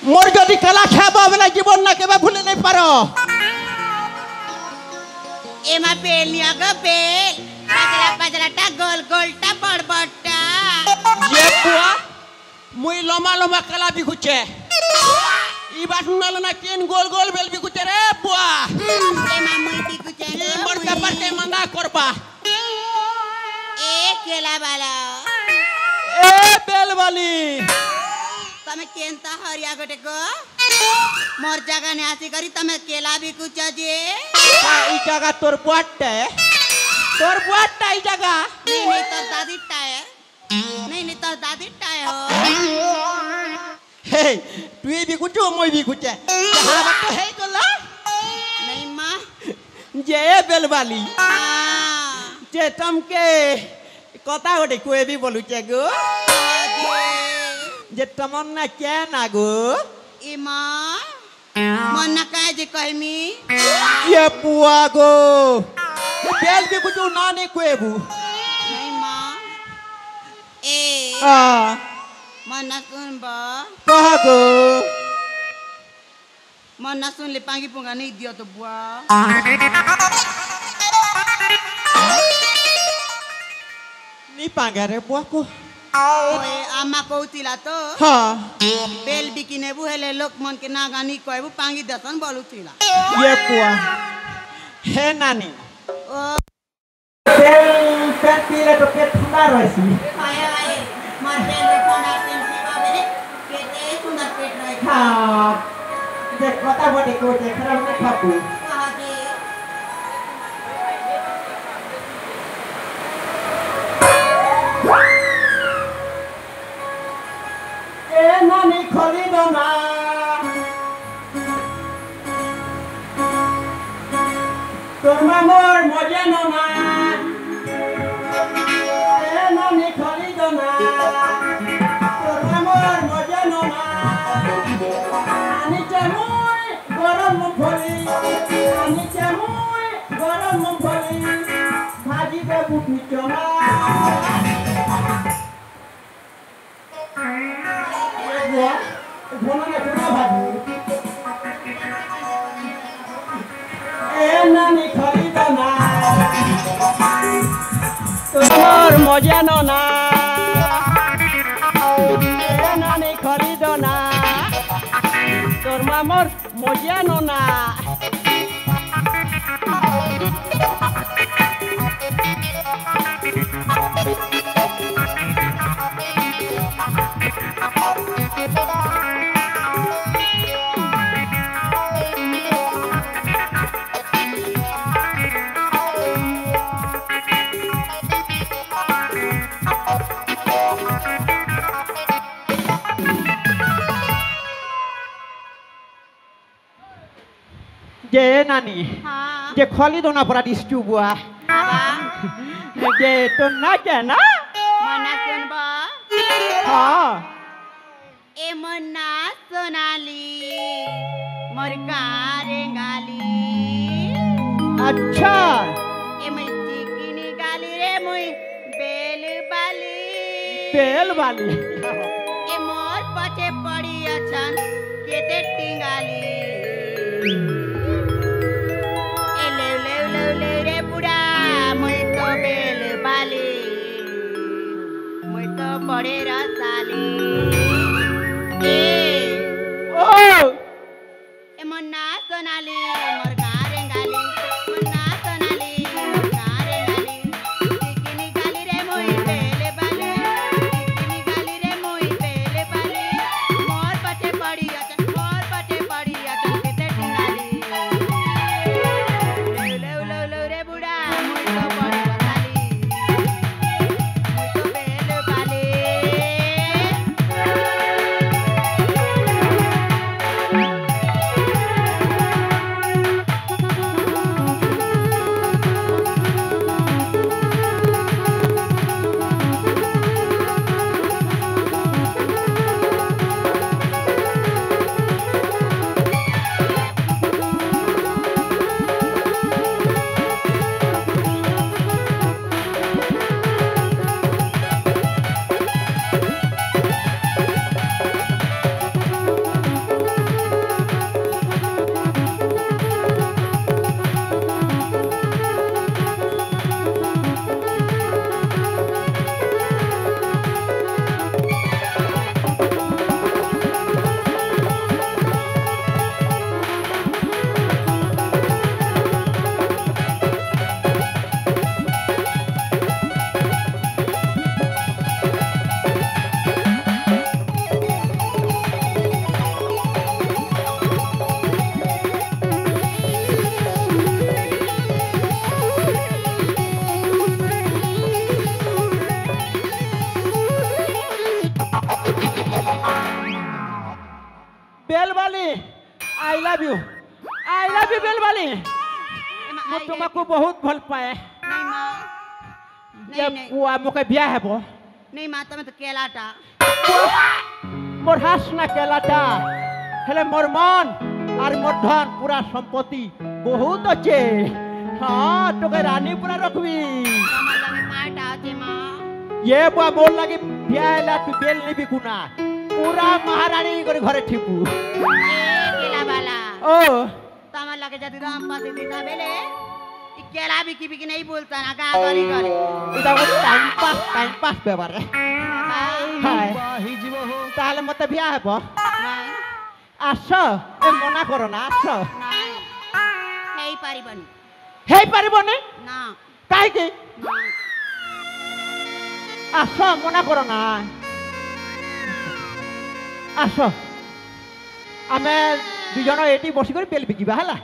মোর যদি খেলা খেবা বেলা জীবন না কেবা ভুলে নাই পারো এমা বেল নিয়া গো বেল পাজরা পাজরাটা গোল গোলটা বড় বড়টা যে বুয়া মুই লমা লমা খেলা বিকুছে ইবা শুনালো না কেন গোল গোল বেল বিকুছে রে বুয়া এমা মুই বিকুছে মোর ব্যাপারতে মানা করবা এ কেলা বালা এ বেলবালি તમે કેનતા હરિયા ગટે ગો મોર જાગા ને આસી કરી તમે કેલા બી કુચા જે এই জায়গা তোর বুয়াটা এই জায়গা નહીં નહીં તો દાદી ટાય નહીં નહીં તો દાદી ટાય હો হে তুই বিকুছো মই বিকুছে হারা বাট হেই গলা નહીં માં যে বেলবালি હા যে তমকে কথা ওটে কইবি বলুছে গো যে তমন না কেন আগো ইমা মন না কায় যে কইমি যে বুয়া গো বেল বিকুছো না নে কইবু નહીં માં એ আ મન ના સુન બા কহ গো મન ના સુન લે પાંગી પુંગા નહીં દિયો તો બુઆ নি পাঙ্গারে বুয়া কো ઓએ આમાં કૌતિલા તો হ্যাঁ બેલ બીકીને બુ હેલે લોક મન કે ના ગાની કહેબુ પાંગી દસન બોલુથીલા ये बुआ হে নানি ઓ পেট পিলে তো পেট ঠান্ডা রয়েছে આય આય માર બેલ કોના પેન સેવા બેરે પેટે સુંદર પેટ રહે হ্যাঁ যে কথা বটে কো যে খারাপ না থাকু કાજે এ নানি খলি দনা তোর মামর মজা ননা এ নানি খলি দনা তোর মামর মজা ননা আনি চামুই গরম মুখলি আনি চামুই গরম মুখলি ভাজি দেবু পিচনা তোমার মজা না নানি খরিদ না তোর মামর মজা না যে নানি હા যে খলি দোনা পরা দিছু বুয়া આવા যে তো না কে না મન ના સુન બા হ্যাঁ એ મન ના સોનાલી મોર કારે ગાલી আচ্ছা એ મય ચીકીની ગાલી રે મુઈ બેલ બાલી বেলবালি એ મોર પછે પડી અછન કેતે ટીંગાલી એ લેવ લેવ લેવ લેવ રે બુડા મુઈ તો બેલ બાલી મુઈ તો બડે રસાલી એ ও એ મન ના સોનાલી મોર કારે ગાલી મન ના સોનાલી મોર કારે ગાલી ચીકીની ગાલી રે મુઈ બેલ બાલી ચીકીની ગાલી રે મુઈ બેલ બાલી મોર પછે પડી અચન કેતે ટીંગાલી લેવ લેવ લેવ રે બુડા મુઈ તો બડી રસાલી મુઈ તો બેલ બાલી ବେଲବାଲି ଆଇ ଲଭ୍ ୟୁ ବେଲବାଲି ମୁଁ ତୁମକୁ ବହୁତ ଭଲ ପାଏ नहीं माँ ଯେ ପୁଆ ମୋତେ ବିয়া ହେବ नहीं माँ तुम्हें तो केलाटा মোর হাস না কেলাটা হেলে মোর মন আর মোর ধন পুরা সম্পত্তি বহুত আছে হ্যাঁ তোকে রানী পুরা রাখবি তোমার লগে কাটা আছে মা ये बुआ बोल लगी बियाला तू बेल नहीं बिकुना पूरा महारानी করে ঘরে ঠিকু ए केला वाला ओ তোমার লগে যদি রাম পাতে দিতা বেলে ই কেলা বিকি বিকি नहीं बोलता ना का करी करे এটা ও টাইম পাস ব্যাপারে হাই তাহলে মতে বিয়া হব नहीं আস এ মনা করো না আস नहीं হেই পারিবনি হেই পারিবনি না কাই কি না আস মনা করো না আস আমি দুজন এটি বসি করে বেল বিকিবা হলা